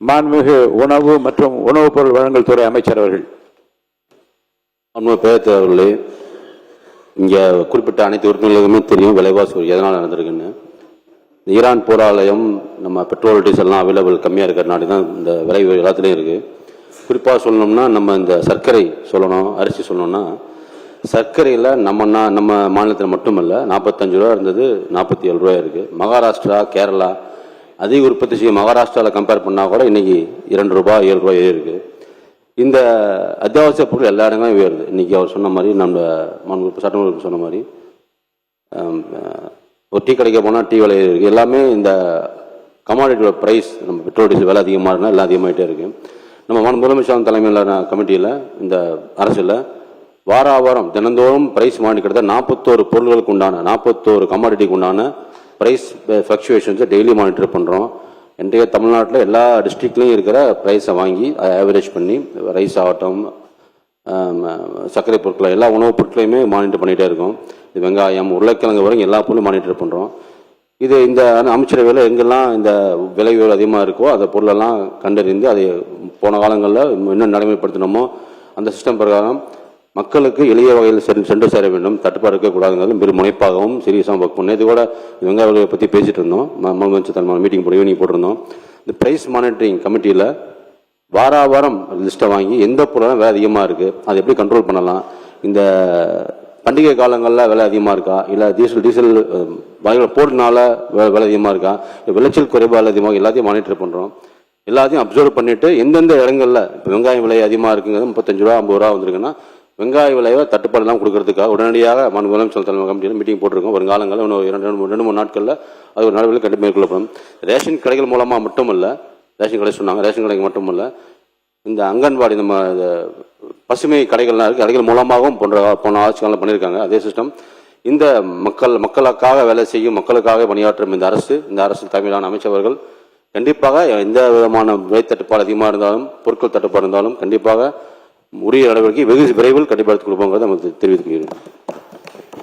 மாண்புமிகு உணவு மற்றும் உணவுப் பொருள் வழங்கல் துறை அமைச்சர் அவர்கள். அன்பு பேரவைத் அவர்களே, இங்கே குறிப்பிட்ட அனைத்து உறுப்பினர்களுக்குமே தெரியும் விலைவாசி எதனால் நடந்திருக்குன்னு. ஈரான் போராலயம் நம்ம பெட்ரோல் டீசல்லாம் அவைலபிள் கம்மியாக இருக்கிறனாடி தான் இந்த விலை எல்லாத்துலேயும் இருக்குது. குறிப்பாக சொல்லணும்னா நம்ம இந்த சர்க்கரை சொல்லணும், அரிசி சொல்லணும்னா சர்க்கரையில் நம்ம மாநிலத்தில் மட்டுமல்ல 45 ரூபா இருந்தது 47 ரூபாய் இருக்குது. மகாராஷ்டிரா, கேரளா அதிக உற்பத்தி செய்யும் மகாராஷ்டிராவில் கம்பேர் பண்ணால் கூட இன்றைக்கி 2 ரூபாய் 7 ரூபாய் இருக்குது. இந்த அத்தியாவசிய பொருள் எல்லா இடங்களும் உயருது. இன்றைக்கி அவர் சொன்ன மாதிரி நம்ம சட்டமன்ற சொன்ன மாதிரி ஒரு டீ கடைக்கு போனால் டீ விலை இருக்குது. எல்லாமே இந்த கமாடிட்டியோட ப்ரைஸ் நம்ம பெட்ரோல் டீசல் விலை அதிகமாக இருந்தால் எல்லாம் அதிகமாகிட்டே இருக்குது. நம்ம முதலமைச்சர் தலைமையிலான கமிட்டியில் இந்த அரசில் வாரம் தினந்தோறும் ப்ரைஸ் மானிட்டர் கிட்ட 41 பொருள்களுக்கு உண்டான 41 கமாடிட்டிக்கு உண்டான ப்ரைஸ் ஃப்ளக்சுவேஷன்ஸை டெய்லி மானிட்டர் பண்ணுறோம். இன்றைய தமிழ்நாட்டில் எல்லா டிஸ்ட்ரிக்ட்லையும் இருக்கிற ப்ரைஸை வாங்கி ஆவரேஜ் பண்ணி ரைஸ் ஆகட்டும், சர்க்கரை பொருட்கள் எல்லா உணவுப் பொருட்களையுமே மானிட்டர் பண்ணிகிட்டே இருக்கோம். வெங்காயம், உருளைக்கிழங்கு வரைக்கும் எல்லா பொருளும் மானிட்டர் பண்ணுறோம். இது இந்த அமைச்சரவையில் எங்கெல்லாம் இந்த விலை அதிகமாக இருக்கோ அந்த பொருளெல்லாம் கண்டறிந்து அதை போன காலங்களில் இன்னும் நடைமுறைப்படுத்தினோமோ அந்த சிஸ்டம் பிரகாரம் மக்களுக்கு எளிய வகையில் சென்று சேர வேண்டும், தட்டுப்பாடு இருக்கக்கூடாதுங்கிறது பெரும் முனைப்பாகவும் சீரியஸாக ஒர்க் பண்ணோம். இது கூட வெங்காய விலையை பற்றி பேசிகிட்டு இருந்தோம். முதலமைச்சர் தலைமை மீட்டிங் ஈவினிங் போட்டிருந்தோம். இந்த ப்ரைஸ் மானிட்டரிங் கமிட்டியில் வாரம் லிஸ்ட்டை வாங்கி எந்த பொருளும் விலை அதிகமாக இருக்குது அதை எப்படி கண்ட்ரோல் பண்ணலாம், இந்த பண்டிகை காலங்களில் விலை அதிகமாக இருக்கா, இல்லை டீசல் வாயில் போடுறதுனால விலை அதிகமாக இருக்கா, விளைச்சல் குறைபாடு அதிகமாக எல்லாத்தையும் மானிட்டர் பண்ணுறோம். எல்லாத்தையும் அப்சர்வ் பண்ணிவிட்டு எந்தெந்த இடங்களில் இப்போ வெங்காயம் விலை அதிகமாக இருக்குங்கிறது 35 ரூபா 50 ரூபா வந்திருக்குன்னா வெங்காய விலையை தட்டுப்பாடெல்லாம் கொடுக்கறதுக்காக உடனடியாக முதலமைச்சர் தலைமை கமிட்டியில் மீட்டிங் போட்டிருக்கோம். வருங்காலங்களில் இன்னும் 2-3 நாட்களில் அது ஒரு நடவடிக்கை கண்டிப்பாக மேற்கொள்ளப்படும். ரேஷன் கடைகள் மூலமாக மட்டுமல்ல, ரேஷன் கடை சொன்னாங்க, ரேஷன் கடைகள் மட்டுமல்ல, இந்த அங்கன்வாடி நம்ம பசுமை கடைகள்லாம் இருக்குது, கடைகள் மூலமாகவும் போன ஆட்சி காலம் பண்ணியிருக்காங்க. அதே சிஸ்டம் இந்த மக்களுக்காக வேலை செய்யும், மக்களுக்காக பணியாற்றும் இந்த அரசு தலைமையிலான அமைச்சர்கள் கண்டிப்பாக எந்த விதமான விலை தட்டுப்பாடு அதிகமாக இருந்தாலும், பொருட்கள் தட்டுப்பாடு இருந்தாலும் கண்டிப்பாக உரிய நடவடிக்கை வெகு விரைவில் கண்டிப்பாக எடுத்துக் கொடுப்போங்கிறத நமக்கு தெரிவித்துக் கொள்கிறேன்.